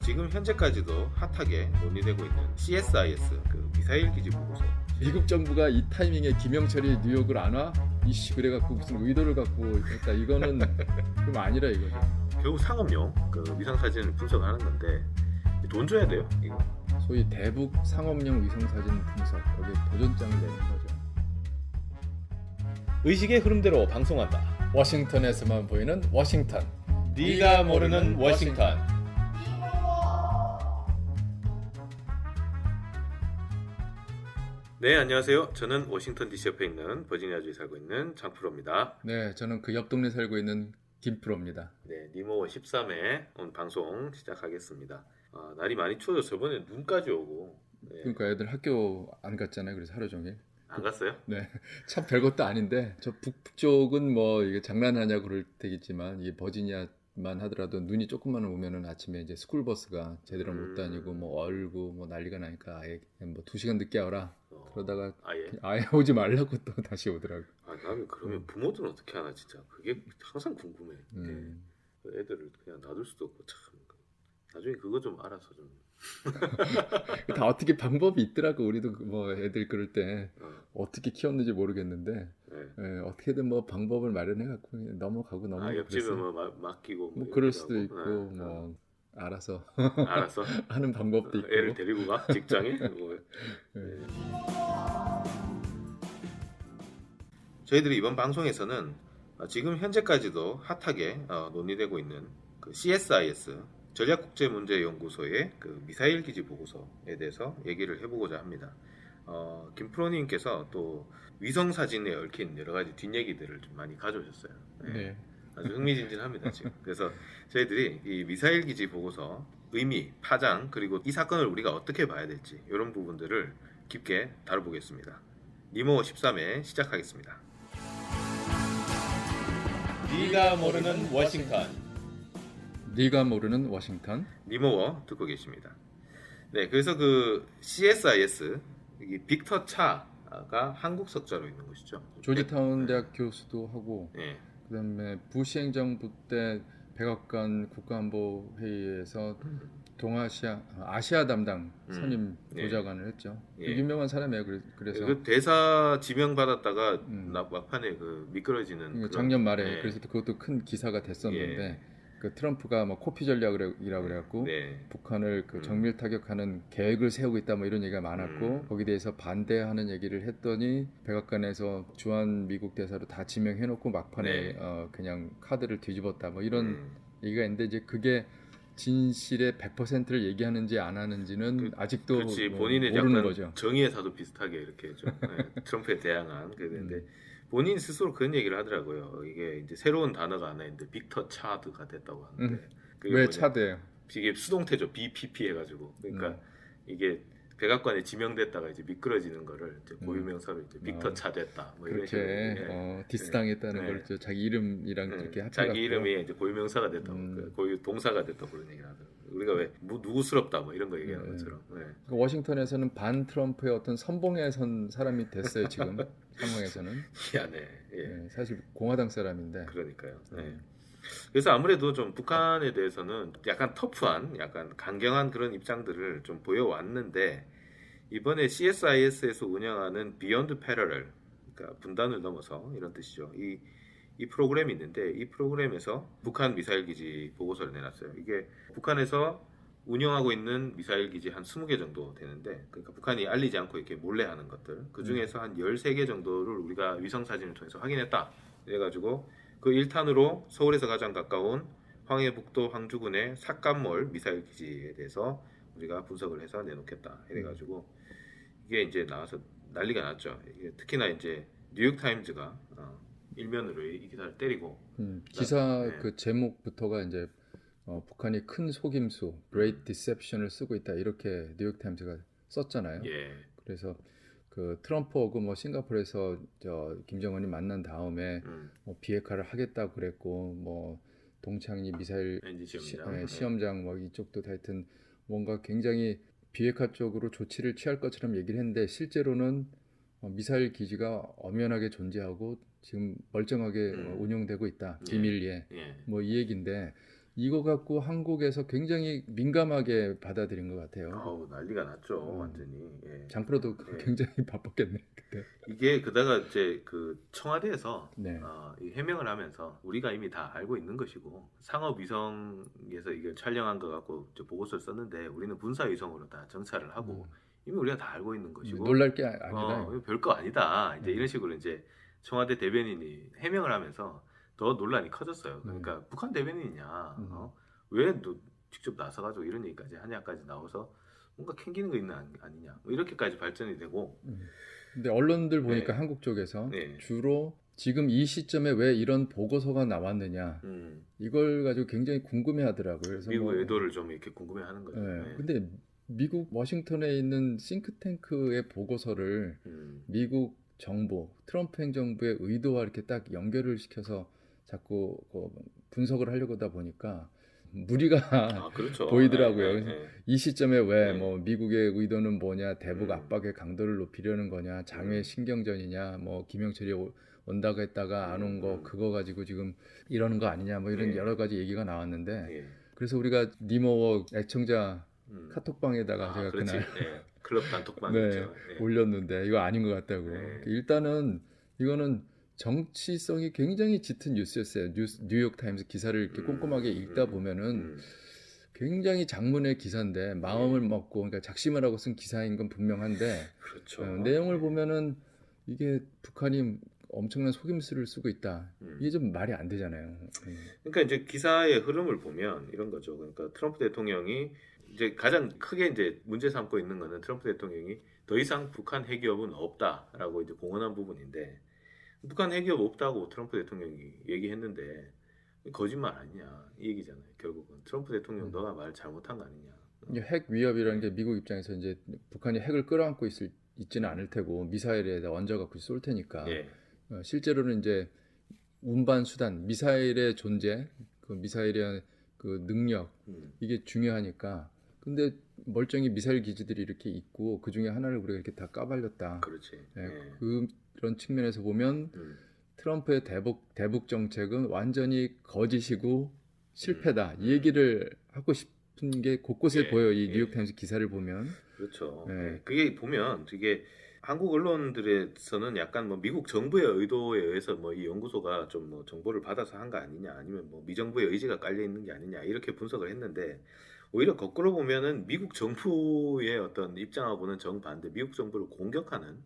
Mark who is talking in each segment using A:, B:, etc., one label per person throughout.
A: 지금 현재까지도 핫하게 논의되고 있는 CSIS 그 미사일 기지 보고서.
B: 미국 정부가 이 타이밍에 김영철이 뉴욕을 안 와? 이씨 그래갖고 무슨 의도를 갖고 했다. 이거는 좀 아니라 이거죠.
A: 결국 상업용 그 위성 사진을 분석하는 건데 돈 줘야 돼요 이거.
B: 소위 대북 상업용 위성 사진 분석 거기에 도전장을 내는 거죠.
A: 의식의 흐름대로 방송한다.
B: 워싱턴에서만 보이는 워싱턴.
A: 네가 모르는 워싱턴. 네, 안녕하세요. 저는 워싱턴 DC 옆에 있는 버지니아주에 살고 있는 장프로입니다.
B: 네, 저는 그 옆 동네 살고 있는 김프로입니다.
A: 네, 니모 13회 오늘 방송 시작하겠습니다. 날이 많이 추워져서 저번에 눈까지 오고. 네.
B: 그러니까 애들 학교 안 갔잖아요. 그래서 하루 종일.
A: 안 갔어요?
B: 네, 참 별것도 아닌데 저 북쪽은 뭐 이게 장난하냐고 그럴 테겠지만 이 버지니아만 하더라도 눈이 조금만 오면은 아침에 이제 스쿨버스가 제대로 못 다니고 뭐 얼고 뭐 난리가 나니까 아예 뭐 2시간 늦게 와라. 그러다가 아예 오지 말라고 또 다시 오더라고.
A: 나는 그러면 부모들은 어떻게 하나 진짜 그게 항상 궁금해. 애들을 그냥 놔둘 수도 없고 참. 나중에 그거 좀 알아서 좀.
B: 다 어떻게 방법이 있더라고. 우리도 뭐 애들 그럴 때 어떻게 키웠는지 모르겠는데 어떻게든 뭐 방법을 마련해 갖고 넘어가고
A: 옆집에 뭐 맡기고
B: 뭐 그럴 수도 있고 뭐 알아서 하는 방법도 있고
A: 애를 데리고 가 직장에. 저희들이 이번 방송에서는 지금 현재까지도 핫하게 논의되고 있는 그 CSIS 전략국제문제연구소의 그 미사일 기지 보고서에 대해서 얘기를 해보고자 합니다. 김프로님께서 또 위성 사진에 얽힌 여러 가지 뒷얘기들을 좀 많이 가져오셨어요.
B: 네.
A: 아주 흥미진진합니다 지금. 그래서 저희들이 이 미사일 기지 보고서 의미, 파장 그리고 이 사건을 우리가 어떻게 봐야 될지 이런 부분들을 깊게 다뤄보겠습니다. 니모 13회 시작하겠습니다. 네가 모르는 워싱턴.
B: 네가 모르는 워싱턴.
A: 니모어 듣고 계십니다. 네, 그래서 그 CSIS 이 빅터 차가 한국 석자로 있는 곳이죠.
B: 조지타운 대학 교수도 하고
A: 네.
B: 그다음에 부시 행정부 때 백악관 국가안보회의에서 아시아 담당 선임 보좌관을 했죠. 유명한 사람이에요. 그래서
A: 그 대사 지명 받았다가 막판에 그 미끄러지는
B: 작년 말에 그래서 그것도 큰 기사가 됐었는데 그 트럼프가 뭐 코피 전략이라고 그래갖고 북한을 그 정밀 타격하는 계획을 세우고 있다 뭐 이런 얘기가 많았고 거기에 대해서 반대하는 얘기를 했더니 백악관에서 주한 미국 대사로 다 지명해놓고 막판에 그냥 카드를 뒤집었다 뭐 이런 얘기가 있는데 이제 그게 진실의 100%를 얘기하는지 안 하는지는 아직도
A: 그렇지, 본인의
B: 모르는
A: 약간
B: 거죠.
A: 정의의 사도 비슷하게 이렇게 좀 트럼프에 대항한 그랬는데 본인 스스로 그런 얘기를 하더라고요. 이게 이제 새로운 단어가 하나 있는데 빅터 차드가 됐다고 하는데
B: 왜 차드예요?
A: 이게 수동태죠. BPP 해가지고 그러니까 이게 백악관에 지명됐다가 이제 미끄러지는 거를 이제 고유명사로 이제 빅터 차 됐다. 뭐 이런 식으로
B: 디스당했다는 걸 자기 이름이랑 이렇게 합쳐갖고
A: 자기 이름이 이제 고유명사가 됐다고 고유 동사가 됐다고 그런 얘기를 하더라고요. 우리가 왜 누구스럽다 뭐 이런 거 얘기하는 것처럼.
B: 워싱턴에서는 반 트럼프의 어떤 선봉에 선 사람이 됐어요 지금 상황에서는.
A: 희한해.
B: 사실 공화당 사람인데.
A: 그러니까요. 그래서 아무래도 좀 북한에 대해서는 약간 터프한, 약간 강경한 그런 입장들을 좀 보여왔는데 이번에 CSIS에서 운영하는 Beyond Parallel, 그러니까 분단을 넘어서 이런 뜻이죠. 이 프로그램이 있는데 이 프로그램에서 북한 미사일 기지 보고서를 내놨어요. 이게 북한에서 운영하고 있는 미사일 기지 한 20개 정도 되는데 그러니까 북한이 알리지 않고 이렇게 몰래 하는 것들 그 중에서 한 13개 정도를 우리가 위성 사진을 통해서 확인했다. 그래가지고 그 1탄으로 서울에서 가장 가까운 황해북도 황주군의 삭감몰 미사일 기지에 대해서 우리가 분석을 해서 내놓겠다. 이래가지고 이게 이제 나와서 난리가 났죠. 이게 특히나 이제 뉴욕타임즈가 일면으로 이 기사를 때리고
B: 기사 그 제목부터가 이제 북한이 큰 속임수, Great Deception을 쓰고 있다 이렇게 뉴욕타임즈가 썼잖아요. 그래서 그 트럼프하고 뭐 싱가포르에서 김정은이 만난 다음에 뭐 비핵화를 하겠다고 그랬고 뭐 동창리 미사일 시험장 뭐 이쪽도 하여튼 뭔가 굉장히 비핵화 쪽으로 조치를 취할 것처럼 얘기를 했는데 실제로는 미사일 기지가 엄연하게 존재하고 지금 멀쩡하게 운영되고 있다. 비밀리에 뭐 이 얘기인데 이거 갖고 한국에서 굉장히 민감하게 받아들인 것 같아요.
A: 아우, 난리가 났죠, 완전히. 예.
B: 장프로도
A: 예.
B: 굉장히 바빴겠네 그때.
A: 이게 그다가 이제 그 청와대에서
B: 네.
A: 이 해명을 하면서 우리가 이미 다 알고 있는 것이고 상업위성에서 이걸 촬영한 거 갖고 이제 보고서를 썼는데 우리는 군사위성으로 다 정찰을 하고 이미 우리가 다 알고 있는 것이고
B: 놀랄 게 아니다.
A: 이거 별거 아니다. 이제 이런 식으로 이제 청와대 대변인이 해명을 하면서 더 논란이 커졌어요. 그러니까 북한 대변인이냐, 왜 너 직접 나서가지고 이런 얘기까지 하냐까지 나와서 뭔가 캥기는 거 있는 아니냐, 뭐 이렇게까지 발전이 되고.
B: 근데 언론들 보니까
A: 네.
B: 한국 쪽에서
A: 네.
B: 주로 지금 이 시점에 왜 이런 보고서가 나왔느냐 이걸 가지고 굉장히 궁금해하더라고요. 그래서
A: 미국 의도를 좀 이렇게 궁금해하는 거죠.
B: 네.
A: 네.
B: 근데 미국 워싱턴에 있는 싱크탱크의 보고서를 미국 정부, 트럼프 행정부의 의도와 이렇게 딱 연결을 시켜서 자꾸 분석을 하려고 하다 보니까 무리가
A: 그렇죠.
B: 보이더라고요.
A: 네,
B: 그래서 이 시점에 왜 뭐 미국의 의도는 뭐냐, 대북 압박의 강도를 높이려는 거냐, 장외 신경전이냐, 뭐 김영철이 온다고 했다가 안 온 거 그거 가지고 지금 이러는 거 아니냐, 뭐 이런 여러 가지 얘기가 나왔는데 그래서 우리가 니모워 애청자 카톡방에다가 제가
A: 그렇지.
B: 그날
A: 클럽 단톡방
B: 올렸는데 이거 아닌 것 같다고. 일단은 이거는 정치성이 굉장히 짙은 뉴스였어요. 뉴욕 타임스 기사를 이렇게 꼼꼼하게 읽다 보면은 굉장히 장문의 기사인데 마음을 먹고 그러니까 작심을 하고 쓴 기사인 건 분명한데
A: 그렇죠.
B: 내용을 보면은 이게 북한이 엄청난 속임수를 쓰고 있다. 이게 좀 말이 안 되잖아요.
A: 그러니까 이제 기사의 흐름을 보면 이런 거죠. 그러니까 트럼프 대통령이 이제 가장 크게 이제 문제 삼고 있는 거는 트럼프 대통령이 더 이상 북한 핵위협은 없다라고 이제 공언한 부분인데 북한 핵위협 없다고 트럼프 대통령이 얘기했는데 거짓말 아니냐 이 얘기잖아요. 결국은 트럼프 대통령 너가 말 잘못한 거 아니냐.
B: 핵 위협이라는 게 미국 입장에서 이제 북한이 핵을 끌어안고 있지는 않을 테고 미사일에다 얹어갖고 쏠 테니까 실제로는 이제 운반 수단 미사일의 존재, 그 미사일의 그 능력 이게 중요하니까. 근데 멀쩡히 미사일 기지들이 이렇게 있고 그 중에 하나를 우리가 이렇게 다 까발렸다.
A: 그렇지.
B: 그런 측면에서 보면 트럼프의 대북 정책은 완전히 거짓이고 실패다. 이 얘기를 하고 싶은 게 곳곳에 보여. 이 뉴욕타임스 기사를 보면.
A: 그렇죠. 그게 보면 이게 한국 언론들에서는 약간 뭐 미국 정부의 의도에 의해서 뭐 이 연구소가 좀 뭐 정보를 받아서 한 거 아니냐, 아니면 뭐 미정부의 의지가 깔려 있는 게 아니냐 이렇게 분석을 했는데 오히려 거꾸로 보면은 미국 정부의 어떤 입장하고는 정반대, 미국 정부를 공격하는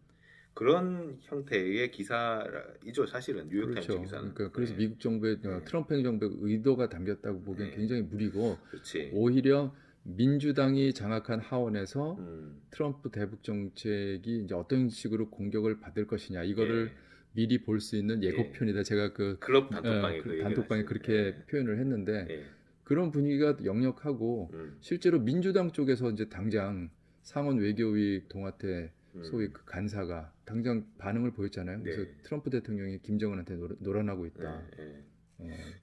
A: 그런 형태의 기사이죠, 사실은 뉴욕타임스
B: 그렇죠.
A: 기사는.
B: 그러니까 그래서 미국 정부의 트럼프 행정부의 의도가 담겼다고 보기엔 굉장히 무리고
A: 그렇지.
B: 오히려 민주당이 장악한 하원에서 트럼프 대북 정책이 이제 어떤 식으로 공격을 받을 것이냐 이거를 미리 볼 수 있는 예고편이다. 제가 그
A: 클럽 단톡방에
B: 단톡방에 그렇게 표현을 했는데 그런 분위기가 역력하고 실제로 민주당 쪽에서 이제 당장 상원 외교위 동아태 소위 그 간사가 당장 반응을 보였잖아요. 그래서 트럼프 대통령이 김정은한테 노란하고 있다.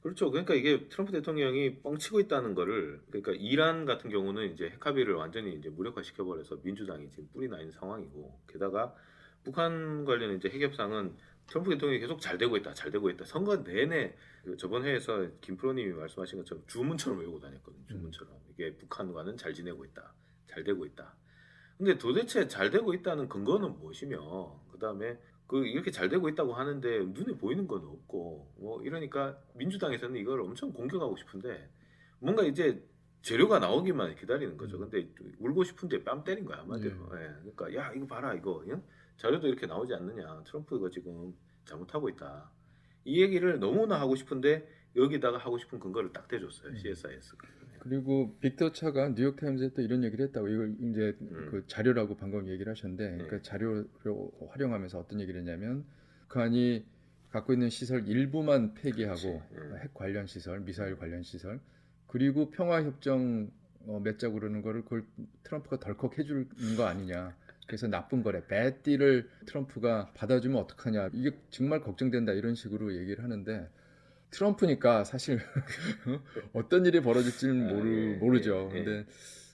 A: 그렇죠. 그러니까 이게 트럼프 대통령이 뻥치고 있다는 거를, 그러니까 이란 같은 경우는 이제 핵 합의를 완전히 이제 무력화시켜 버려서 민주당이 지금 뿔이 나 있는 상황이고, 게다가 북한 관련 이제 핵 협상은 트럼프 대통령이 계속 잘 되고 있다, 잘 되고 있다. 선거 내내 저번 회에서 김프로님이 말씀하신 것처럼 주문처럼 외우고 다녔거든요. 주문처럼 이게 북한과는 잘 지내고 있다, 잘 되고 있다. 근데 도대체 잘 되고 있다는 근거는 무엇이며, 그 다음에 이렇게 잘 되고 있다고 하는데 눈에 보이는 건 없고 뭐 이러니까 민주당에서는 이걸 엄청 공격하고 싶은데 뭔가 이제 재료가 나오기만 기다리는 거죠. 근데 울고 싶은데 뺨 때린 거야 한마디로. 그러니까 야 이거 봐라 이거 자료도 이렇게 나오지 않느냐, 트럼프 이거 지금 잘못하고 있다, 이 얘기를 너무나 하고 싶은데 여기다가 하고 싶은 근거를 딱 대줬어요. CSIS가.
B: 그리고 빅터 차가 뉴욕타임즈에 또 이런 얘기를 했다고. 이걸 이제 그 자료라고 방금 얘기를 하셨는데 그러니까 자료를 활용하면서 어떤 얘기를 했냐면 북한이 갖고 있는 시설 일부만 폐기하고 핵 관련 시설, 미사일 관련 시설, 그리고 평화협정 맺자고 그러는 거를 그걸 트럼프가 덜컥 해주는 거 아니냐. 그래서 나쁜 거래. bad deal을 트럼프가 받아주면 어떡하냐. 이게 정말 걱정된다. 이런 식으로 얘기를 하는데 트럼프니까 사실 어떤 일이 벌어질지는 모르죠. 근데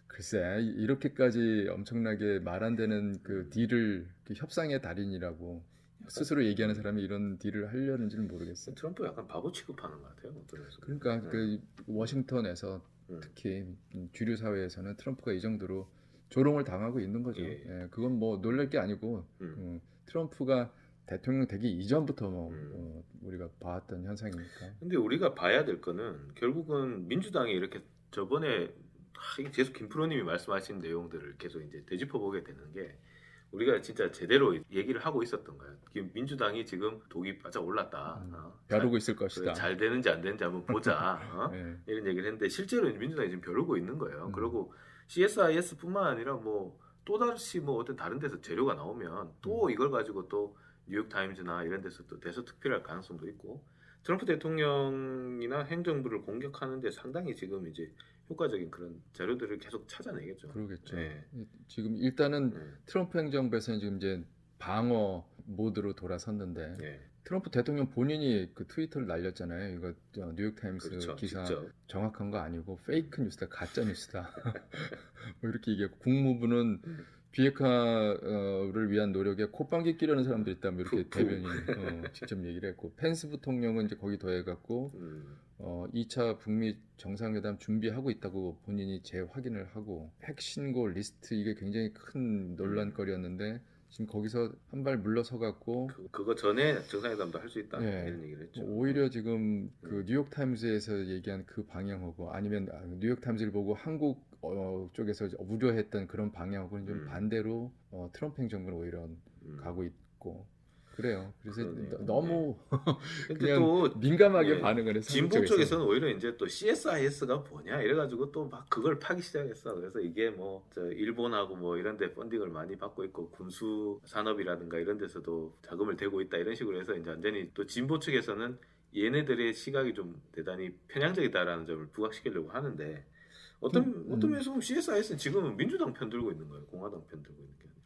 B: 글쎄 이렇게까지 엄청나게 말 안 되는 그 딜을 그 협상의 달인이라고 스스로 얘기하는 사람이 이런 딜을 하려는지는 모르겠어요.
A: 트럼프 약간 바보 취급하는 것 같아요.
B: 그러니까 그 워싱턴에서 특히 주류 사회에서는 트럼프가 이 정도로 조롱을 당하고 있는 거죠. 예, 그건 뭐 놀랄 게 아니고 트럼프가 대통령 되기 이전부터 우리가 봐왔던 현상이니까.
A: 근데 우리가 봐야 될 거는 결국은 민주당이 이렇게 저번에 계속 김프로님이 말씀하신 내용들을 계속 이제 되짚어 보게 되는 게 우리가 진짜 제대로 얘기를 하고 있었던 거예요. 민주당이 지금 독이 바짝 올랐다.
B: 벼르고 있을 것이다.
A: 잘 되는지 안 되는지 한번 보자.
B: 네.
A: 이런 얘기를 했는데 실제로 민주당이 지금 벼르고 있는 거예요. 그리고 CSIS뿐만 아니라 뭐 또다시 뭐 어떤 다른 데서 재료가 나오면 또 이걸 가지고 또 뉴욕타임즈나 이런 데서 또 대서특필할 가능성도 있고 트럼프 대통령이나 행정부를 공격하는데 상당히 지금 이제 효과적인 그런 자료들을 계속 찾아내겠죠.
B: 그러겠죠. 네. 지금 일단은 트럼프 행정부에서는 지금 이제 방어 모드로 돌아섰는데 트럼프 대통령 본인이 그 트위터를 날렸잖아요. 이거 뉴욕타임스
A: 그렇죠,
B: 기사
A: 직접.
B: 정확한 거 아니고 페이크 뉴스다, 가짜 뉴스다. 뭐 이렇게 얘기하고 국무부는 비핵화를 위한 노력에 콧방귀 끼려는 사람들이 있다. 뭐 이렇게 대변인이 직접 얘기를 했고 펜스 부통령은 이제 거기 더해갖고 2차 북미 정상회담 준비하고 있다고 본인이 재확인을 하고 핵신고 리스트 이게 굉장히 큰 논란거리였는데 지금 거기서 한 발 물러서 갖고
A: 그거 전에 정상회담도 할 수 있다 이런 얘기를 했죠.
B: 오히려 지금 그 뉴욕 타임즈에서 얘기한 그 방향하고 아니면 뉴욕 타임즈를 보고 한국 쪽에서 우려했던 그런 방향하고는 좀 반대로 트럼프 행정부는 오히려 가고 있고 그래요. 그래서 너무 그냥 또 민감하게 반응을 해서
A: 진보 쪽에서는 오히려 이제 또 CSIS가 뭐냐 이래가지고 또 막 그걸 파기 시작했어. 그래서 이게 뭐 일본하고 뭐 이런데 펀딩을 많이 받고 있고 군수 산업이라든가 이런 데서도 자금을 대고 있다 이런 식으로 해서 이제 완전히 또 진보 측에서는 얘네들의 시각이 좀 대단히 편향적이다라는 점을 부각시키려고 하는데 어떤 면에서 보면 CSIS는 지금은 민주당 편 들고 있는 거예요. 공화당 편 들고 있는 게 아니라.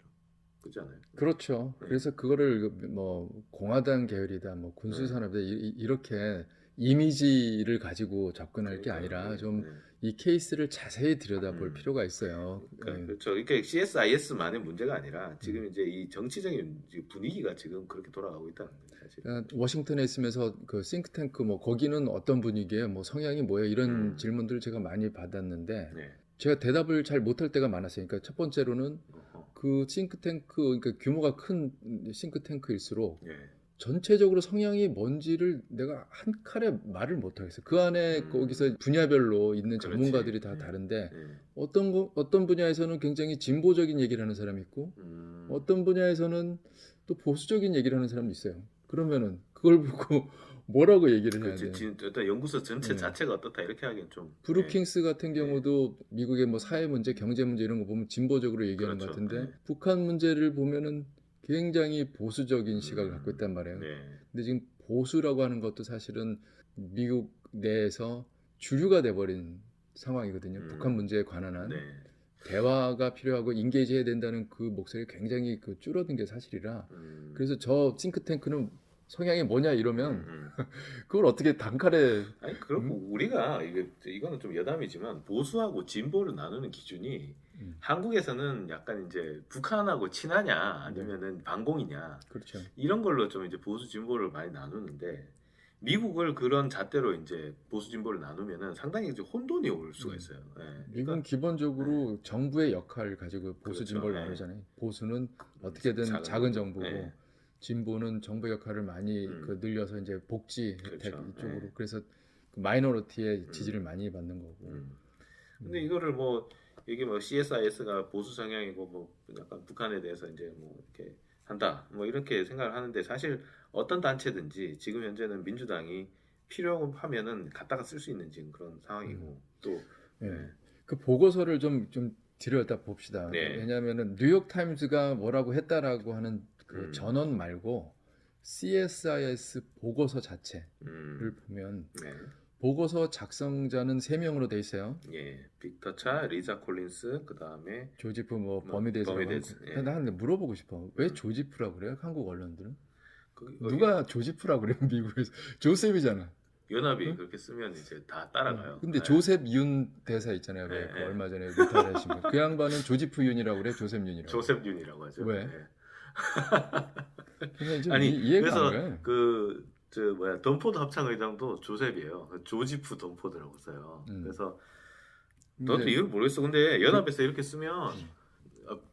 A: 그렇잖아요.
B: 그렇죠. 그래서 그거를 뭐 공화당 계열이다, 뭐 군수 산업이다 이렇게 이미지를 가지고 접근할 게 아니라 좀 이 케이스를 자세히 들여다볼 필요가 있어요.
A: 그렇죠. 이게 CSIS만의 문제가 아니라 지금 이제 이 정치적인 분위기가 지금 그렇게 돌아가고 있다는 거예요. 사실.
B: 워싱턴에 있으면서 그 싱크탱크 뭐 거기는 어떤 분위기예요? 뭐 성향이 뭐예요? 이런 질문들을 제가 많이 받았는데 제가 대답을 잘 못할 때가 많았어요. 그러니까 첫 번째로는 그 싱크탱크, 그러니까 규모가 큰 싱크탱크일수록 전체적으로 성향이 뭔지를 내가 한 칼에 말을 못하겠어요. 그 안에 거기서 분야별로 있는 전문가들이 다 다른데 어떤 분야에서는 굉장히 진보적인 얘기를 하는 사람이 있고 어떤 분야에서는 또 보수적인 얘기를 하는 사람도 있어요. 그러면은 그걸 보고 뭐라고 얘기를 해야 돼?
A: 일단 연구소 전체 자체가 어떻다 이렇게 하기엔 좀.
B: 브루킹스 같은 경우도 미국의 뭐 사회 문제, 경제 문제 이런 거 보면 진보적으로 얘기하는 것 같은데 북한 문제를 보면은 굉장히 보수적인 시각을 갖고 있단 말이에요. 근데 지금 보수라고 하는 것도 사실은 미국 내에서 주류가 돼버린 상황이거든요. 북한 문제에 관한 한 대화가 필요하고 인게이지 해야 된다는 그 목소리가 굉장히 줄어든 게 사실이라 그래서 저 싱크탱크는 성향이 뭐냐 이러면 그걸 어떻게 단칼에
A: 아니 그렇고 우리가 이거는 좀 여담이지만 보수하고 진보를 나누는 기준이 한국에서는 약간 이제 북한하고 친하냐 아니면은 반공이냐
B: 그렇죠.
A: 이런 걸로 좀 이제 보수 진보를 많이 나누는데 미국을 그런 잣대로 이제 보수 진보를 나누면은 상당히 이제 혼돈이 올 수가 있어요.
B: 미국은 그러니까, 기본적으로 정부의 역할을 가지고 보수 진보를 나누잖아요. 보수는 어떻게든 작은 정부고 진보는 정부 역할을 많이 늘려서 이제 복지 혜택 이쪽으로 그래서 그 마이너리티의 지지를 많이 받는 거고.
A: 근데 이거를 뭐 이게 뭐 CSIS가 보수 성향이고 뭐 약간 북한에 대해서 이제 뭐 이렇게 한다 뭐 이렇게 생각을 하는데 사실 어떤 단체든지 지금 현재는 민주당이 필요하면은 갖다가 쓸 수 있는 지금 그런 상황이고 또
B: 그 보고서를 좀 들여다 봅시다. 왜냐하면은 뉴욕 타임즈가 뭐라고 했다라고 하는 그 전원 말고 CSIS 보고서 자체를 보면 보고서 작성자는 3명으로 돼 있어요.
A: 빅터 차, 리자 콜린스, 그 다음에
B: 조지프 뭐 버미데이즈라고 하고. 나 물어보고 싶어. 왜 조지프라고 그래요? 한국 언론들은? 누가 조지프라고 그래요? 미국에서 조셉이잖아.
A: 연합이 그렇게 쓰면 이제 다 따라가요.
B: 근데 조셉 윤 대사 있잖아요. 왜 얼마 전에 리타하신 분. 그 양반은 조지프 윤이라고 그래? 조셉 윤이라고.
A: 조셉 윤이라고 하죠.
B: 왜?
A: 아니
B: 이해가
A: 그래서
B: 안 가.
A: 덤포드 합창의장도 조셉이에요. 조지프 덤포드라고 써요. 그래서 너도 이걸 모르겠어. 근데 연합에서 이렇게 쓰면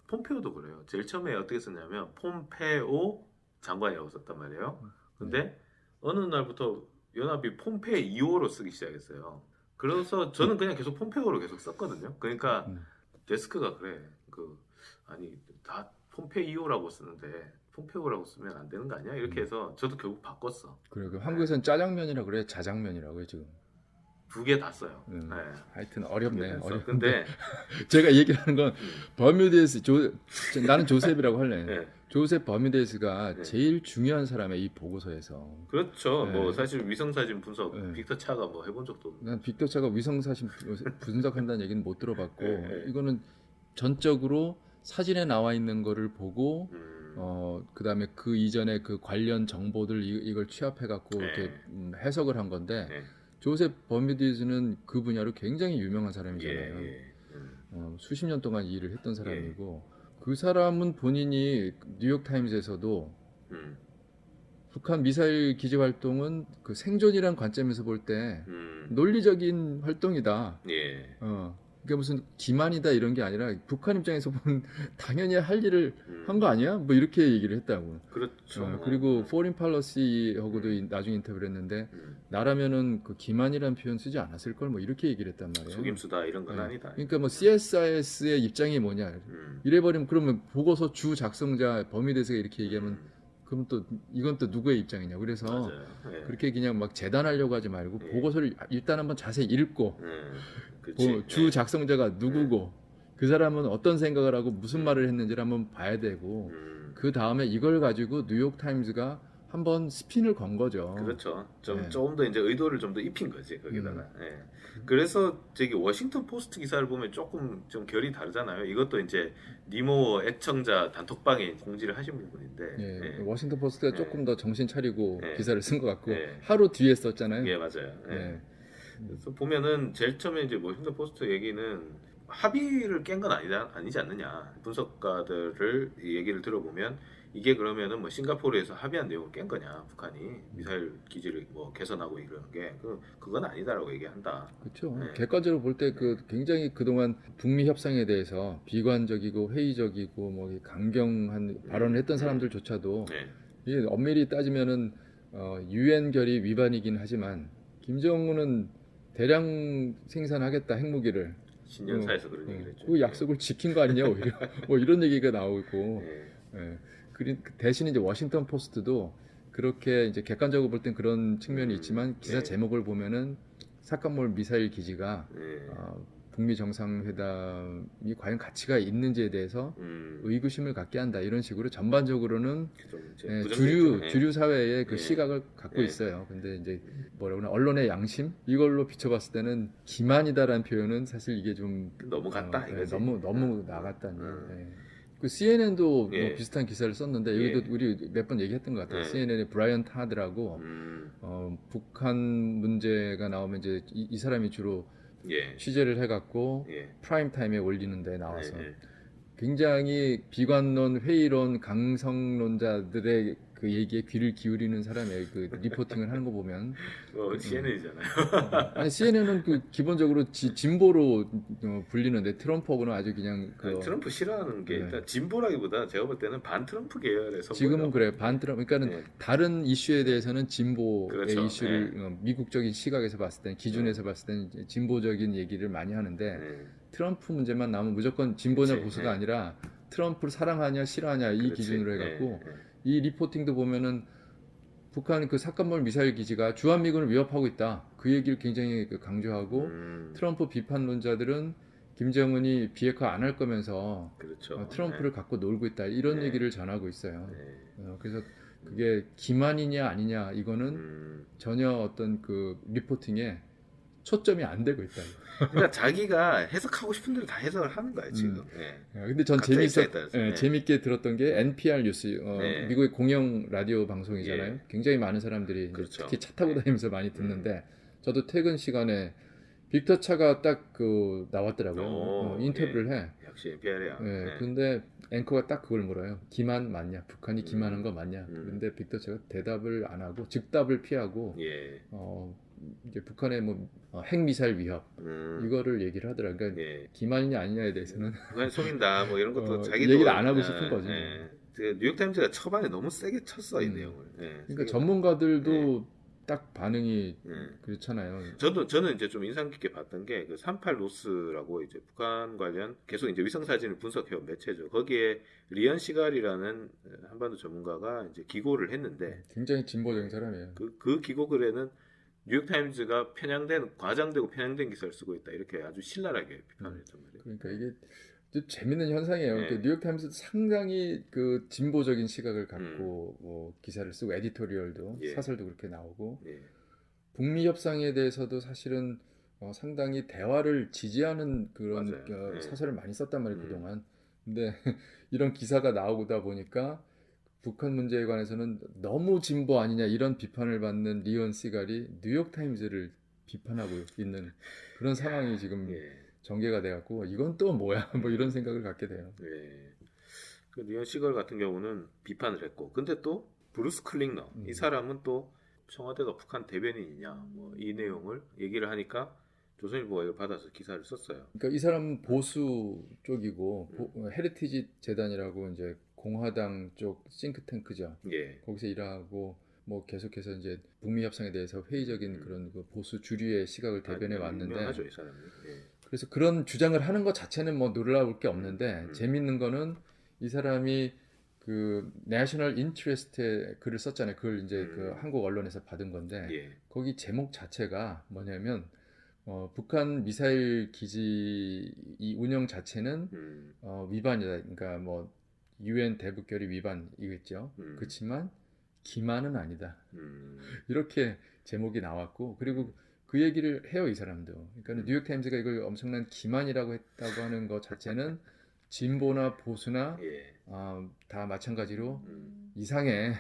A: 폼페오도 그래요. 제일 처음에 어떻게 썼냐면 폼페오 장관이라고 썼단 말이에요. 근데 어느 날부터 연합이 폼페이오로 쓰기 시작했어요. 그래서 저는 그냥 계속 폼페오로 계속 썼거든요. 그러니까 데스크가 그래. 아니 다 폼페이오라고 쓰는데 폼페오라고 쓰면 안 되는 거 아니야? 이렇게 해서 저도 결국 바꿨어.
B: 그래, 한국에서는 짜장면이라 그래, 자장면이라고 해 지금.
A: 두 개 다 써요.
B: 네. 하여튼 어렵네.
A: 근데
B: 제가 얘기하는 건 버뮤데스 나는 조셉이라고 할래.
A: 네.
B: 조셉 버뮤데스가 제일 중요한 사람의 이 보고서에서.
A: 그렇죠. 뭐 사실 위성 사진 분석 빅터 차가 뭐 해본 적도 없고.
B: 난 빅터 차가 위성 사진 분석한다는 얘기는 못 들어봤고 이거는 전적으로 사진에 나와 있는 거를 보고 그다음에 그 이전에 그 관련 정보들 이걸 취합해 갖고 이렇게 해석을 한 건데 조셉 버뮤디즈는 그 분야로 굉장히 유명한 사람이잖아요. 수십 년 동안 이 일을 했던 사람이고 그 사람은 본인이 뉴욕 타임즈에서도 북한 미사일 기지 활동은 그 생존이란 관점에서 볼 때 논리적인 활동이다. 그게 무슨 기만이다 이런 게 아니라 북한 입장에서 보면 당연히 할 일을 한 거 아니야? 뭐 이렇게 얘기를 했다고.
A: 그렇죠.
B: 그리고 포린 팔러시하고도 나중에 인터뷰를 했는데 나라면은 그 기만이라는 표현 쓰지 않았을 걸 뭐 이렇게 얘기를 했단 말이에요.
A: 속임수다 이런 건 아니다.
B: 그러니까 뭐 CSIS의 입장이 뭐냐? 이래버리면 그러면 보고서 주 작성자 버뮤데스가 이렇게 얘기하면 그럼 또 이건 또 누구의 입장이냐? 그래서 그렇게 그냥 막 재단하려고 하지 말고 보고서를 일단 한번 자세히 읽고 주 작성자가 누구고 그 사람은 어떤 생각을 하고 무슨 말을 했는지를 한번 봐야 되고 그 다음에 이걸 가지고 뉴욕 타임즈가 한번 스핀을 건 거죠.
A: 그렇죠. 조금 더 이제 의도를 좀 더 입힌 거지 거기다가. 그래서 저기 워싱턴 포스트 기사를 보면 조금 좀 결이 다르잖아요. 이것도 이제 니모 애청자 단톡방에 공지를 하신 부분인데.
B: 워싱턴 포스트가 조금 더 정신 차리고 기사를 쓴 것 같고 하루 뒤에 썼잖아요.
A: 맞아요. 그래서 보면은 제일 처음에 이제 워싱턴 포스트 얘기는 합의를 깬 건 아니지 않느냐. 분석가들을 얘기를 들어보면 이게 그러면은 뭐 싱가포르에서 합의한 내용을 깬 거냐, 북한이 미사일 기지를 뭐 개선하고 이런 게 그건 아니다라고 얘기한다.
B: 그렇죠. 객관적으로 볼 때 그 굉장히 그동안 북미 협상에 대해서 비관적이고 회의적이고 뭐 강경한 발언을 했던 사람들조차도 이게 엄밀히 따지면은 유엔 결의 위반이긴 하지만 김정은은 대량 생산하겠다 핵무기를
A: 신년사에서 그런 얘기를 했죠.
B: 그 약속을 지킨 거 아니냐 오히려 뭐 이런 얘기가 나오고 대신 이제 워싱턴 포스트도 그렇게 이제 객관적으로 볼 땐 그런 측면이 있지만 기사 제목을 보면은 사카몰 미사일 기지가 북미 정상회담이 과연 가치가 있는지에 대해서 의구심을 갖게 한다 이런 식으로 전반적으로는 주류 사회의 그 시각을 갖고 있어요. 근데 이제 뭐라고 나 언론의 양심 이걸로 비춰봤을 때는 기만이다라는 표현은 사실 이게 좀
A: 넘어갔다 이거지.
B: 너무 나갔다니. 그 CNN도 뭐 비슷한 기사를 썼는데 여기도 우리 몇 번 얘기했던 것 같아요. CNN의 브라이언 타드라고 북한 문제가 나오면 이제 이 사람이 주로 취재를 해갖고 프라임 타임에 올리는데 나와서 굉장히 비관론, 회의론, 강성론자들의 그 얘기에 귀를 기울이는 사람의 그 리포팅을 하는 거 보면
A: CNN이잖아요.
B: 아니 CNN은 그 기본적으로 진보로 불리는데 트럼프하고는 아주 그냥
A: 트럼프 싫어하는 게 일단 진보라기보다 제가 볼 때는 반 트럼프 계열에서
B: 지금은 그래 반 트럼프 그러니까는 다른 이슈에 대해서는 진보의 이슈를 미국적인 시각에서 봤을 때는 기준에서 봤을 때는 진보적인 얘기를 많이 하는데 트럼프 문제만 나오면 무조건 진보냐 보수가 아니라 트럼프를 사랑하냐 싫어하냐 이 기준으로 해갖고 이 리포팅도 보면은 북한 그 사카몰 미사일 기지가 주한미군을 위협하고 있다. 그 얘기를 굉장히 강조하고 트럼프 비판론자들은 김정은이 비핵화 안 할 거면서 트럼프를 갖고 놀고 있다. 이런 얘기를 전하고 있어요. 그래서 그게 기만이냐 아니냐 이거는 전혀 어떤 그 리포팅에 초점이 안 되고 있다.
A: 그러니까 자기가 해석하고 싶은 대로 다 해석을 하는 거야 지금.
B: 근데 전 재밌게 들었던 게 NPR 뉴스, 미국의 공영 라디오 방송이잖아요. 굉장히 많은 사람들이 특히 차 타고 다니면서 많이 듣는데 저도 퇴근 시간에 빅터 차가 딱 그 나왔더라고요. 인터뷰를 해.
A: 역시 비아레알.
B: 네,
A: 네.
B: 근데 앵커가 딱 그걸 물어요. 기만 맞냐? 북한이 기만한 거 맞냐? 근데 빅터처가 대답을 안 하고 즉답을 피하고
A: 예.
B: 이제 북한의 뭐 핵미사일 위협 이거를 얘기를 하더라고요. 그러니까
A: 예.
B: 기만이냐 아니냐에 대해서는
A: 북한이 속인다 뭐 이런 것도 자기도
B: 얘기를 안 하고 싶은 거지.
A: 예. 뉴욕타임즈가 초반에 너무 세게 쳤어 이 내용을. 예.
B: 그러니까 전문가들도 딱 반응이 그렇잖아요.
A: 저는 이제 좀 인상 깊게 봤던 게 그 38로스라고 이제 북한 관련 계속 이제 위성 사진을 분석해온 매체죠. 거기에 리언 시갈이라는 한반도 전문가가 이제 기고를 했는데
B: 굉장히 진보적인 사람이에요.
A: 그 기고 글에는 뉴욕타임즈가 과장되고 편향된 기사를 쓰고 있다 이렇게 아주 신랄하게 비판을 했단 말이에요.
B: 그러니까 이게 재밌는 현상이에요.
A: 네.
B: 그러니까 뉴욕타임스도 상당히 그 진보적인 시각을 갖고 뭐 기사를 쓰고 에디토리얼도 사설도 그렇게 나오고 북미 협상에 대해서도 사실은 상당히 대화를 지지하는 그런 사설을 많이 썼단 말이에요 그동안. 근데 이런 기사가 나오다 보니까 북한 문제에 관해서는 너무 진보 아니냐 이런 비판을 받는 리온 시갈이 뉴욕타임즈를 비판하고 있는 그런 상황이 지금 전개가 돼갖고 이건 또 뭐야 뭐 이런 생각을 갖게 돼요.
A: 그 리언 시걸 같은 경우는 비판을 했고, 근데 또 브루스 클링너 이 사람은 또 청와대가 북한 대변인이냐 뭐 이 내용을 얘기를 하니까 조선일보가 이걸 받아서 기사를 썼어요.
B: 그러니까 이 사람은 보수 쪽이고 헤리티지 재단이라고 이제 공화당 쪽 싱크탱크죠. 거기서 일하고 뭐 계속해서 이제 북미 협상에 대해서 회의적인 그런 그 보수 주류의 시각을 대변해 왔는데.
A: 유명하죠, 이 사람이.
B: 그래서 그런 주장을 하는 것 자체는 뭐 놀라울 게 없는데 재밌는 거는 이 사람이 그 내셔널 인트레스트에 글을 썼잖아요. 그걸 이제 그 한국 언론에서 받은 건데 거기 제목 자체가 뭐냐면 북한 미사일 기지 이 운영 자체는 위반이다. 그러니까 뭐 UN 대북결의 위반이겠죠. 그렇지만 기만은 아니다. 이렇게 제목이 나왔고 그리고 그 얘기를 해요 이 사람도. 그러니까 뉴욕타임즈가 이걸 엄청난 기만이라고 했다고 하는 것 자체는 진보나 보수나 다 마찬가지로 이상해.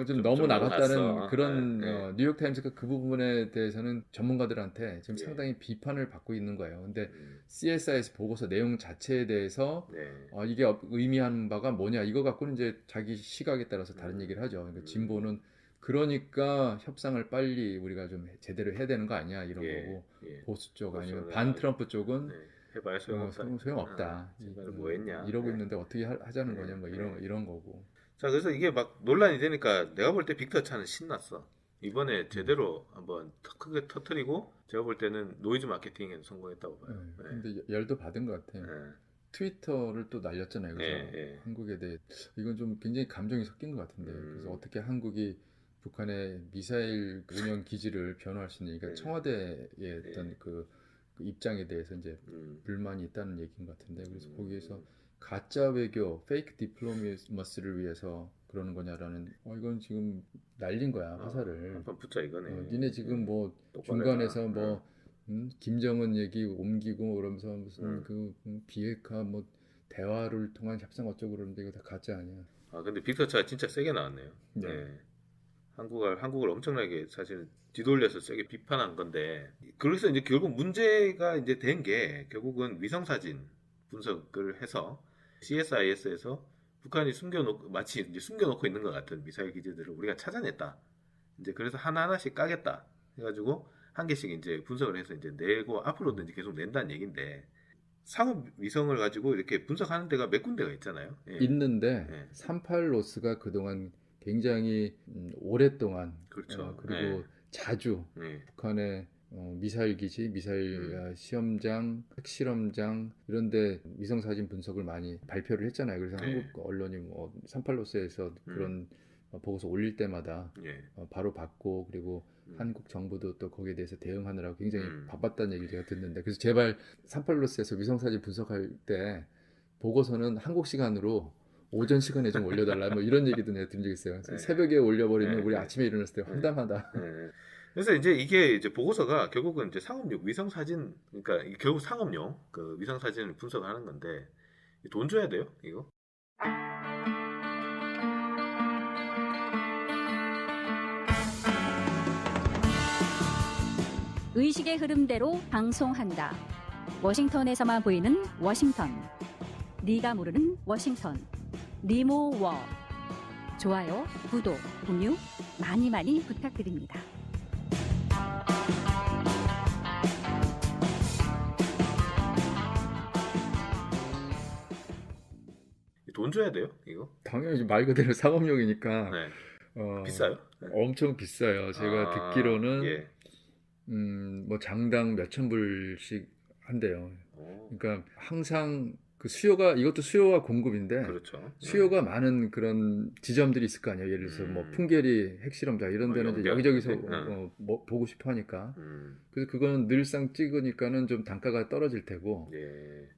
B: 좀 너무 나갔다는
A: 나갔어.
B: 그런 뉴욕타임즈가 그 부분에 대해서는 전문가들한테 지금 상당히 비판을 받고 있는 거예요. 근데 CSIS 보고서 내용 자체에 대해서 이게 의미하는 바가 뭐냐 이거 갖고는 이제 자기 시각에 따라서 다른 얘기를 하죠. 그러니까 진보는 그러니까 협상을 빨리 우리가 좀 제대로 해야 되는 거 아니야 이런 거고 보수 쪽 아니면 반 트럼프 쪽은
A: 해봐야
B: 소용없다.
A: 뭐 했냐?
B: 이러고 있는데 어떻게 하자는 거냐 뭐 이런 거고.
A: 자 그래서 이게 막 논란이 되니까 내가 볼 때 빅터 차는 신났어. 이번에 제대로 한번 크게 터뜨리고 제가 볼 때는 노이즈 마케팅에 성공했다고 봐요.
B: 근데 열도 받은 것 같아요. 트위터를 또 날렸잖아요. 그래서 한국에 대해 이건 좀 굉장히 감정이 섞인 것 같은데 그래서 어떻게 한국이 북한의 미사일 운영 기지를 변호할 수 있는 그러니까 청와대의 어떤 그 입장에 대해서 이제 불만이 있다는 얘기인 것 같은데 그래서 거기에서 가짜 외교, 페이크 디플로마시를 위해서 그러는 거냐라는 이건 지금 날린 거야 화살을.
A: 한판 붙자 이거네.
B: 니네 지금 뭐 중간에서 뭐 김정은 얘기 옮기고 그러면서 무슨 그 비핵화 뭐 대화를 통한 협상 어쩌고 그러는데 이거 다 가짜 아니야.
A: 근데 빅터차가 진짜 세게 나왔네요. 한국을 엄청나게 사실 뒤돌려서 세게 비판한 건데 그래서 이제 결국 문제가 이제 된 게 결국은 위성 사진 분석을 해서 CSIS에서 북한이 마치 이제 숨겨놓고 있는 것 같은 미사일 기지들을 우리가 찾아냈다. 이제 그래서 하나하나씩 까겠다 해가지고 한 개씩 이제 분석을 해서 이제 내고 앞으로도 이제 계속 낸다는 얘기인데 상업 위성을 가지고 이렇게 분석하는 데가 몇 군데가 있잖아요.
B: 있는데 38로스가 그동안 굉장히 오랫동안
A: 그렇죠.
B: 그리고 자주 북한의 미사일 기지, 미사일 시험장, 핵실험장 이런데 위성 사진 분석을 많이 발표를 했잖아요. 그래서 한국 언론이 뭐 38로스에서 그런 보고서 올릴 때마다 바로 받고 그리고 한국 정부도 또 거기에 대해서 대응하느라고 굉장히 바빴다는 얘기를 제가 듣는데 그래서 제발 38로스에서 위성 사진 분석할 때 보고서는 한국 시간으로 오전 시간에 좀 올려달라 뭐 이런 얘기도 내가 들은 적 있어요. 새벽에 올려버리면 우리 아침에 일어났을 때 황당하다.
A: 그래서 이게 이제 보고서가 결국은 이제 상업용 위성 사진 그러니까 결국 상업용 그 위성 사진을 분석하는 건데 돈 줘야 돼요 이거?
C: 의식의 흐름대로 방송한다. 워싱턴에서만 보이는 워싱턴. 네가 모르는 워싱턴 리모워. 좋아요, 구독, 공유 많이 많이 부탁드립니다.
A: 돈 줘야 돼요, 이거?
B: 당연히 말 그대로 상업용이니까
A: 네. 비싸요?
B: 엄청 비싸요. 제가 듣기로는
A: 예.
B: 뭐 장당 몇천 불씩 한대요.
A: 오.
B: 그러니까 항상 그 수요가, 이것도 수요와 공급인데,
A: 그렇죠.
B: 수요가 많은 그런 지점들이 있을 거 아니에요. 예를 들어서 뭐 풍계리, 핵실험장 이런 데는 이제 여기저기서 뭐 보고 싶어 하니까. 그래서 그거는 늘상 찍으니까는 좀 단가가 떨어질 테고,
A: 예.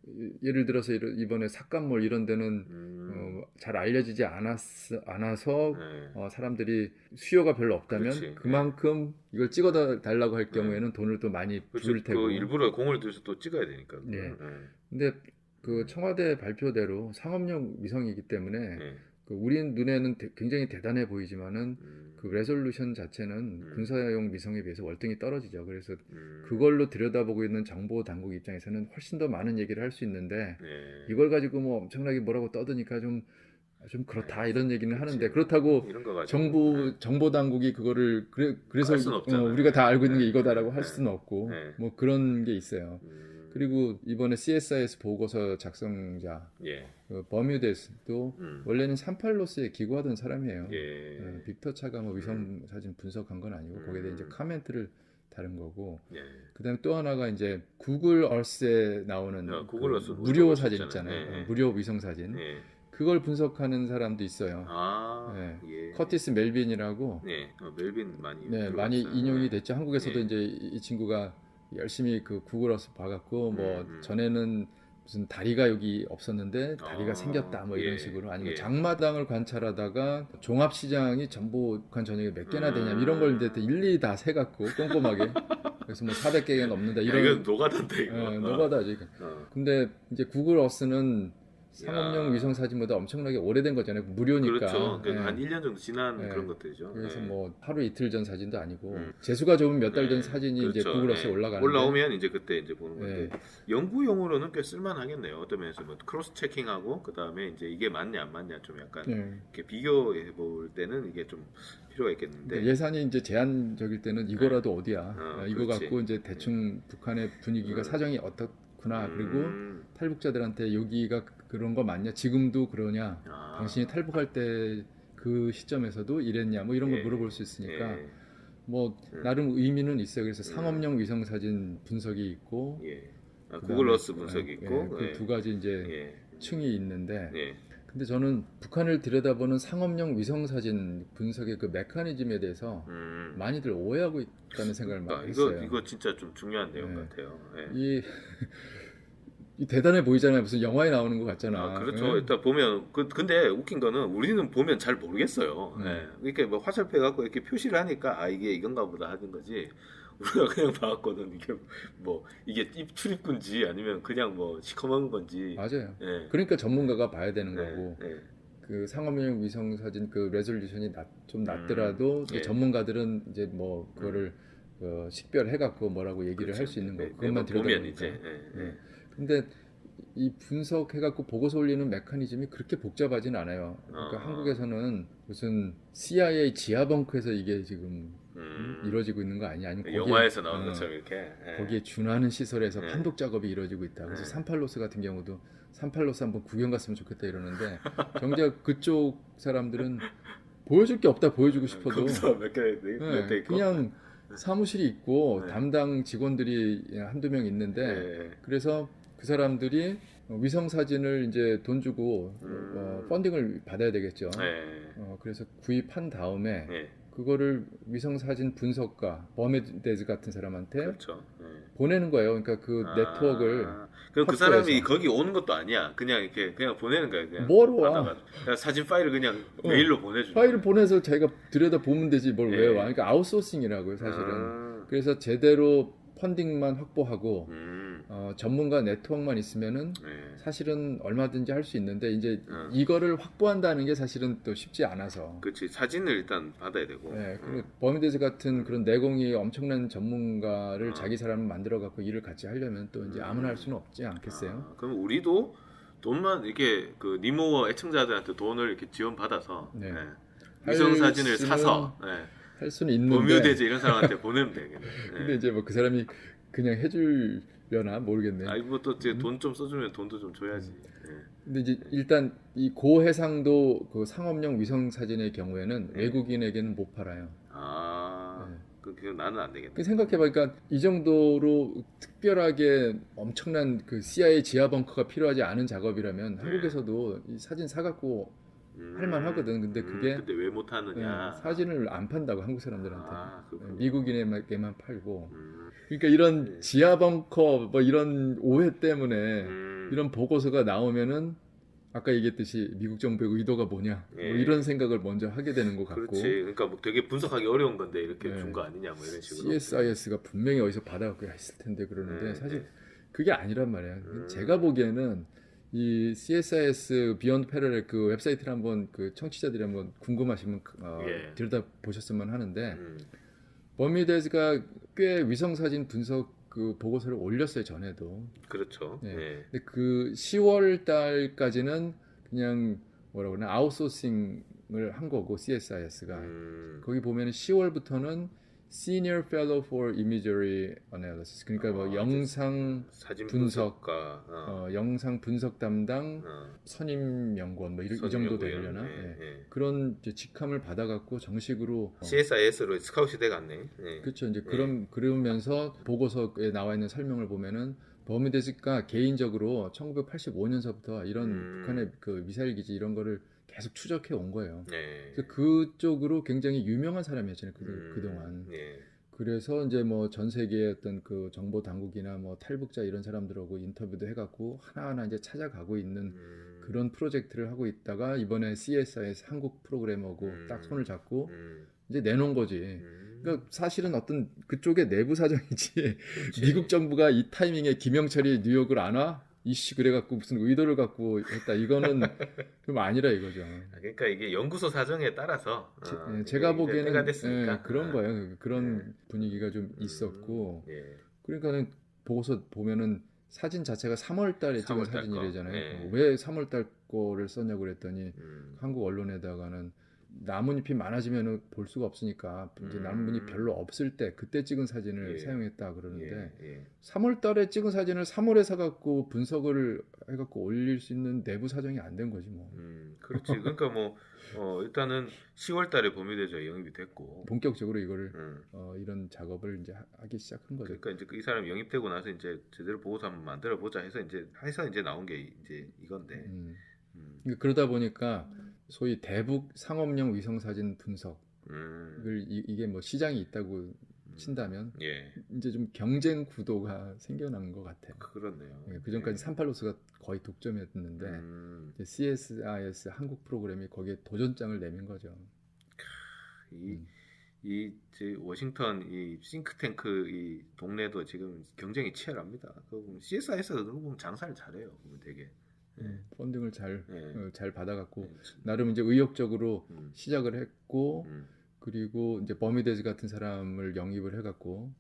B: 예를 들어서 이번에 삭감몰 이런 데는 잘 알려지지 않아서 사람들이 수요가 별로 없다면
A: 그렇지.
B: 그만큼 이걸 찍어 달라고 할 경우에는 돈을 또 많이 부을 테고.
A: 그 일부러 공을 들여서 또 찍어야 되니까.
B: 네. 근데 그 청와대 발표대로 상업용 위성이기 때문에 그 우리 눈에는 굉장히 대단해 보이지만은 그 레졸루션 자체는 군사용 위성에 비해서 월등히 떨어지죠. 그래서 그걸로 들여다보고 있는 정보 당국 입장에서는 훨씬 더 많은 얘기를 할 수 있는데 이걸 가지고 뭐 엄청나게 뭐라고 떠드니까 좀 그렇다 이런 얘기는 하는데, 그렇다고 정보 당국이 그거를 그래서 우리가 다 알고 있는 게 이거다라고 할 수는 없고 뭐 그런 게 있어요. 그리고 이번에 CSIS 보고서 작성자 그 버뮤데스도 원래는 산팔로스에 기고하던 사람이에요. 빅터 차가 뭐 위성 사진 분석한 건 아니고 거기에 대해 이제 코멘트를 다른 거고. 그다음에 또 하나가 이제 구글 얼스에 나오는
A: 구글 얼스
B: 무료 사진 있잖아요. 무료 위성 사진. 그걸 분석하는 사람도 있어요. 커티스 멜빈이라고.
A: 멜빈
B: 많이 인용이 됐죠. 한국에서도 이제 이 친구가 열심히 그 구글 얼스 봐갖고 뭐 전에는 무슨 다리가 여기 없었는데 다리가 생겼다 뭐 이런 식으로, 아니면 장마당을 관찰하다가 종합시장이 전부 북한 전역에 몇 개나 되냐 이런 걸 이제 일일이 다 세갖고 꼼꼼하게 그래서 뭐 400개가 넘는다 이런.
A: 이건 노가다인데 이거.
B: 노가다지. 근데 이제 구글 얼스는 상업용 위성 사진보다 엄청나게 오래된 거잖아요. 무료니까.
A: 그렇죠. 한 1년 정도 지난 그런 것들이죠.
B: 그래서 뭐 하루 이틀 전 사진도 아니고 재수가 좋으면 몇 달 전 사진이
A: 그렇죠.
B: 이제 구글 얼스에 올라가는데,
A: 올라오면 이제 그때 이제 보는 건데 연구용으로는 꽤 쓸만하겠네요. 어떤 면에서 뭐 크로스 체킹하고 그다음에 이제 이게 맞냐 안 맞냐 좀 약간 이렇게 비교해 볼 때는 이게 좀 필요가 있겠는데,
B: 그러니까 예산이 이제 제한적일 때는 이거라도 어디야. 이거
A: 그렇지.
B: 갖고 이제 대충 북한의 분위기가 사정이 어떻구나. 그리고 탈북자들한테 여기가 그런 거 맞냐? 지금도 그러냐? 당신이 탈북할 때 그 시점에서도 이랬냐? 뭐 이런 걸 물어볼 수 있으니까 뭐 나름 의미는 있어요. 그래서 상업용 위성 사진 분석이 있고,
A: 구글 얼스 분석이 있고,
B: 그 두 가지 이제 층이 있는데, 근데 저는 북한을 들여다보는 상업용 위성 사진 분석의 그 메커니즘에 대해서 많이들 오해하고 있다는 생각을 많이 했어요.
A: 이거 진짜 좀 중요한 내용 같아요.
B: 이 대단해 보이잖아요. 무슨 영화에 나오는 것 같잖아.
A: 그렇죠. 일단 보면 근데 웃긴 거는 우리는 보면 잘 모르겠어요. 이렇게 뭐 화살표 갖고 이렇게 표시를 하니까 이게 이건가 보다 하는 거지. 우리가 그냥 봐왔거든. 이게 뭐 이게 입 출입구인지 아니면 그냥 뭐 시커먼 건지.
B: 맞아요. 그러니까 전문가가 봐야 되는 거고. 그 상업용 위성 사진 그 레졸루션이 좀 낮더라도 전문가들은 이제 뭐 그거를 식별해갖고 뭐라고 얘기를 할 수 있는 거고. 그것만 들여다보니까. 근데 이 분석해갖고 보고서 올리는 메커니즘이 그렇게 복잡하진 않아요. 그러니까 한국에서는 무슨 CIA 지하 벙커에서 이게 지금 이루어지고 있는 거 아니야? 아니면
A: 영화에서 나오는 것처럼 이렇게
B: 거기에 준하는 시설에서 판독 작업이 이루어지고 있다. 그래서 산팔로스 같은 경우도 산팔로스 한번 구경 갔으면 좋겠다 이러는데 정작 그쪽 사람들은 보여줄 게 없다. 보여주고 싶어도 그냥 사무실이 있고 담당 직원들이 한두 명 있는데 그래서 그 사람들이 위성 사진을 이제 돈 주고 펀딩을 받아야 되겠죠. 그래서 구입한 다음에 그거를 위성 사진 분석가 버메데즈 같은 사람한테 보내는 거예요. 그러니까 그 네트워크를.
A: 그럼 그 사람이 거기 오는 것도 아니야. 그냥 보내는 거야. 그냥
B: 뭐로 와?
A: 그냥 사진 파일을 그냥 메일로 보내주는.
B: 파일을 보내서 자기가 들여다 보면 되지 뭘 왜 와? 그러니까 아웃소싱이라고요, 사실은. 그래서 제대로 펀딩만 확보하고 전문가 네트워크만 있으면은 사실은 얼마든지 할 수 있는데 이제 이거를 확보한다는 게 사실은 또 쉽지 않아서.
A: 그렇지. 사진을 일단 받아야 되고.
B: 그리고 버미데즈 같은 그런 내공이 엄청난 전문가를 자기 사람을 만들어 갖고 일을 같이 하려면 또 이제 아무나 할 수는 없지 않겠어요?
A: 그럼 우리도 돈만 이렇게 그 니모어 애청자들한테 돈을 이렇게 지원받아서
B: 네.
A: 네. 위성 사진을 사서
B: 할 수는 있는데
A: 버뮤대즈 이런 사람한테 보내면 되겠네. 네.
B: 근데 이제 뭐 그 사람이 그냥 해주려나 모르겠네.
A: 아니 뭐또 돈 좀 써주면 돈도 좀 줘야지. 네.
B: 근데 이제 일단 이 고해상도 그 상업용 위성 사진의 경우에는 외국인에게는 못 팔아요.
A: 그 나는 안 되겠다.
B: 생각해보니까 이 정도로 특별하게 엄청난 그 CIA 지하 벙커가 필요하지 않은 작업이라면 한국에서도 이 사진 사갖고 할만하거든. 근데 그게
A: 근데 왜 못하느냐?
B: 사진을 안 판다고 한국 사람들한테. 미국인에게만 팔고. 그러니까 이런 지하 벙커 뭐 이런 오해 때문에 이런 보고서가 나오면은 아까 얘기했듯이 미국 정부의 의도가 뭐냐 뭐 이런 생각을 먼저 하게 되는 것 같고.
A: 그렇지. 그러니까 뭐 되게 분석하기 어려운 건데 이렇게 준 거 아니냐 뭐 이런 식으로.
B: CSIS가 분명히 어디서 받아갖고 했을 텐데 그러는데 사실 그게 아니란 말이야. 제가 보기에는 이 CSIS 비욘드 패러렐 그 웹사이트를 한번 그 청취자들이 한번 궁금하시면 들여다 보셨으면 하는데 버뮤대즈가 꽤 위성 사진 분석 그 보고서를 올렸어요, 전에도.
A: 그렇죠.
B: 근데 그 10월 달까지는 그냥 뭐라 그러나 아웃소싱을 한 거고 CSIS가 거기 보면은 10월부터는 Senior Fellow for Imagery Analysis 그러니까 뭐 영상 분석가, 영상 분석 담당 선임 연구원 뭐 이 정도 되려나 그런 이제 직함을 받아갖고 정식으로
A: CSIS로 스카웃이 돼갔네.
B: 그렇죠. 이제 그러면서 보고서에 나와 있는 설명을 보면은 버뮤대즈가 개인적으로 1985년서부터 이런 북한의 그 미사일 기지 이런 거를 계속 추적해 온 거예요. 그래서 그쪽으로 굉장히 유명한 사람이었잖아요. 그동안. 그래서 이제 뭐 전 세계의 어떤 그 정보 당국이나 뭐 탈북자 이런 사람들하고 인터뷰도 해갖고 하나하나 이제 찾아가고 있는 그런 프로젝트를 하고 있다가 이번에 CSIS 한국 프로그램하고 딱 손을 잡고 이제 내놓은 거지. 그러니까 사실은 어떤 그쪽의 내부 사정이지. 미국 정부가 이 타이밍에 김영철이 뉴욕을 안 와? 이씨 그래갖고 무슨 의도를 갖고 했다. 이거는 좀 아니라 이거죠.
A: 그러니까 이게 연구소 사정에 따라서
B: 제가 보기에는
A: 됐으니까.
B: 그런 거예요. 그런 분위기가 좀 있었고. 그러니까는 보고서 보면은 사진 자체가 3월달에 찍은 사진이래잖아요. 왜 3월달 거를 썼냐고 그랬더니 한국 언론에다가는 나뭇잎이 많아지면 볼 수가 없으니까 이제 나뭇잎이 별로 없을 때 그때 찍은 사진을 사용했다 그러는데 3월 달에 찍은 사진을 3월에 사갖고 분석을 해갖고 올릴 수 있는 내부 사정이 안 된 거지 뭐.
A: 그렇지. 그러니까 뭐 일단은 10월 달에 버뮤대즈가 영입이 됐고
B: 본격적으로 이거를 이런 작업을 이제 하기 시작한 거죠.
A: 그러니까 이제 이 사람이 영입되고 나서 이제 제대로 보고서 한번 만들어 보자 해서 이제 나온 게 이제 이건데.
B: 그러니까 그러다 보니까 소위 대북 상업용 위성 사진 분석을 이게 뭐 시장이 있다고 친다면 이제 좀 경쟁 구도가 생겨난 것 같아요.
A: 그렇네요.
B: 그 전까지 38로스가 거의 독점이었는데 CSIS 한국 프로그램이 거기에 도전장을 내민 거죠.
A: 이 워싱턴 이 싱크탱크 이 동네도 지금 경쟁이 치열합니다. CSIS가 그런 거 보면 장사를 잘해요. 보면 되게.
B: 펀딩을 잘 받아갖고 나름 이제 의욕적으로 시작을 했고 그리고 이제 버뮤대즈 같은 사람을 영입을 해갖고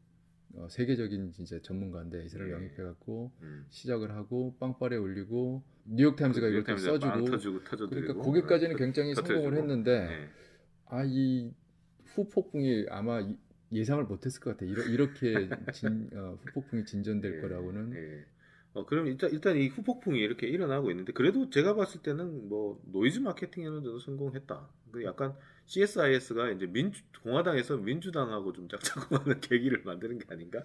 B: 세계적인 진짜 전문가인데 이 사람을 영입해갖고 시작을 하고 빵빠레 올리고 뉴욕타임스가 이걸 또 써주고 그러니까 거기까지는 굉장히 성공을 했는데 이 후폭풍이 아마 예상을 못했을 것 같아요. 이렇게 후폭풍이 진전될 거라고는.
A: 그럼 일단 이 후폭풍이 이렇게 일어나고 있는데 그래도 제가 봤을 때는 뭐 노이즈 마케팅에는 성공했다. 약간 CSIS가 이제 공화당에서 민주당하고 좀 짝짝꿍하는 계기를 만드는 게 아닌가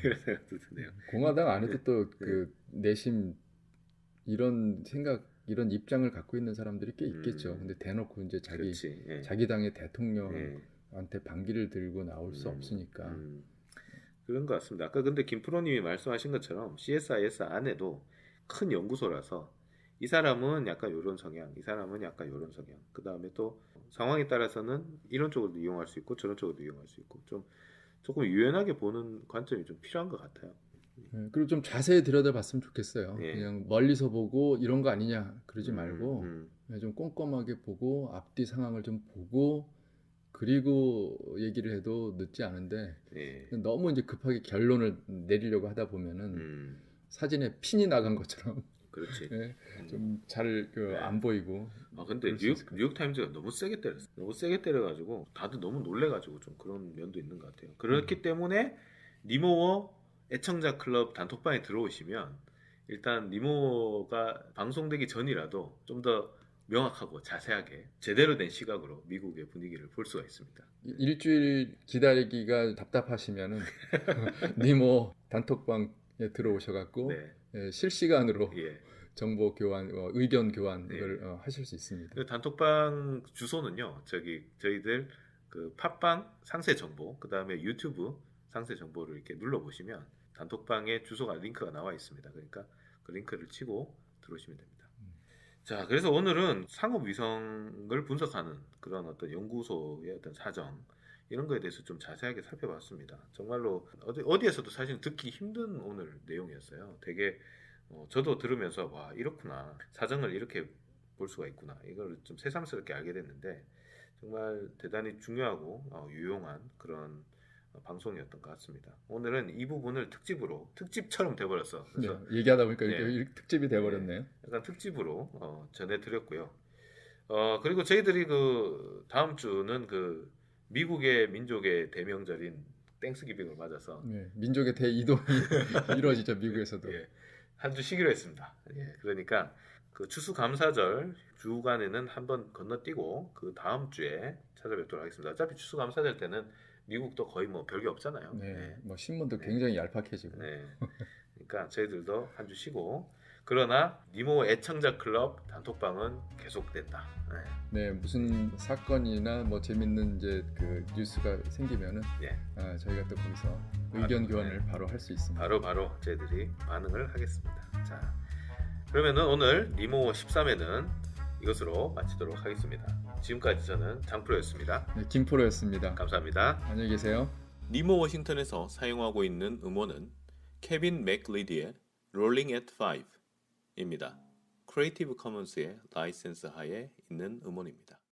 A: 이런 생각도 드네요.
B: 공화당 안에도 또 그 내심 이런 생각, 이런 입장을 갖고 있는 사람들이 꽤 있겠죠. 근데 대놓고 이제 자기 당의 대통령한테 반기를 들고 나올 수 없으니까.
A: 그런 것 같습니다. 아까 근데 김프로님이 말씀하신 것처럼 CSIS 안에도 큰 연구소라서 이 사람은 약간 이런 성향, 이 사람은 약간 이런 성향. 그 다음에 또 상황에 따라서는 이런 쪽으로도 이용할 수 있고 저런 쪽으로도 이용할 수 있고 조금 유연하게 보는 관점이 좀 필요한 것 같아요.
B: 그리고 좀 자세히 들여다봤으면 좋겠어요. 그냥 멀리서 보고 이런 거 아니냐 그러지 말고 좀 꼼꼼하게 보고 앞뒤 상황을 좀 보고 그리고 얘기를 해도 늦지 않은데 너무 이제 급하게 결론을 내리려고 하다 보면은 사진에 핀이 나간 것처럼
A: 그렇지.
B: 네, 좀 잘 안
A: 네.
B: 보이고.
A: 근데 뉴욕 타임즈가 너무 세게 때렸어. 너무 세게 때려가지고 다들 너무 놀래가지고 좀 그런 면도 있는 것 같아요. 그렇기 때문에 니모워 애청자 클럽 단톡방에 들어오시면 일단 니모가 방송되기 전이라도 좀 더 명확하고 자세하게 제대로 된 시각으로 미국의 분위기를 볼 수가 있습니다.
B: 일주일 기다리기가 답답하시면은 니모 단톡방에 들어오셔갖고
A: 네.
B: 예, 실시간으로
A: 예.
B: 정보 교환, 의견 교환
A: 네.
B: 이걸 하실 수 있습니다.
A: 그 단톡방 주소는요. 저희들 그 팟빵 상세 정보, 그 다음에 유튜브 상세 정보를 이렇게 눌러 보시면 단톡방에 주소가 링크가 나와 있습니다. 그러니까 그 링크를 치고 들어오시면 됩니다. 자, 그래서 오늘은 상업 위성을 분석하는 그런 어떤 연구소의 어떤 사정 이런 거에 대해서 좀 자세하게 살펴봤습니다. 정말로 어디에서도 사실 듣기 힘든 오늘 내용이었어요. 되게 저도 들으면서 와 이렇구나 사정을 이렇게 볼 수가 있구나 이걸 좀 새삼스럽게 알게 됐는데 정말 대단히 중요하고 유용한 그런 방송이었던 것 같습니다. 오늘은 이 부분을 특집처럼 돼버렸어. 그래서
B: 네, 얘기하다 보니까
A: 네.
B: 이렇게 특집이 돼버렸네요.
A: 약간 특집으로 전해드렸고요. 그리고 저희들이 그 다음 주는 그 미국의 민족의 대명절인 땡스기빙을 맞아서
B: 네, 민족의 대이동이 이루어지죠 미국에서도.
A: 예, 한 주 쉬기로 했습니다. 예, 그러니까 그 추수감사절 주간에는 한번 건너뛰고 그 다음 주에 찾아뵙도록 하겠습니다. 어차피 추수감사절 때는 미국도 거의 뭐 별게 없잖아요.
B: 네,
A: 네.
B: 뭐 신문도 굉장히 얄팍해지고.
A: 네. 그러니까 저희들도 한 주 쉬고 그러나 니모 애청자 클럽 단톡방은 계속된다.
B: 네, 무슨 사건이나 뭐 재밌는 이제 그 뉴스가 생기면은
A: 네.
B: 저희가 또 거기서 의견 교환을 바로 할 수 있습니다.
A: 바로 저희들이 반응을 하겠습니다. 자, 그러면은 오늘 니모 13회는 이것으로 마치도록 하겠습니다. 지금까지 저는 장프로였습니다.
B: 네, 김프로였습니다.
A: 감사합니다.
B: 안녕히 계세요.
A: 니모 워싱턴에서 사용하고 있는 음원은 케빈 맥리디의 Rolling at 5입니다. 크리에이티브 커먼스의 라이센스 하에 있는 음원입니다.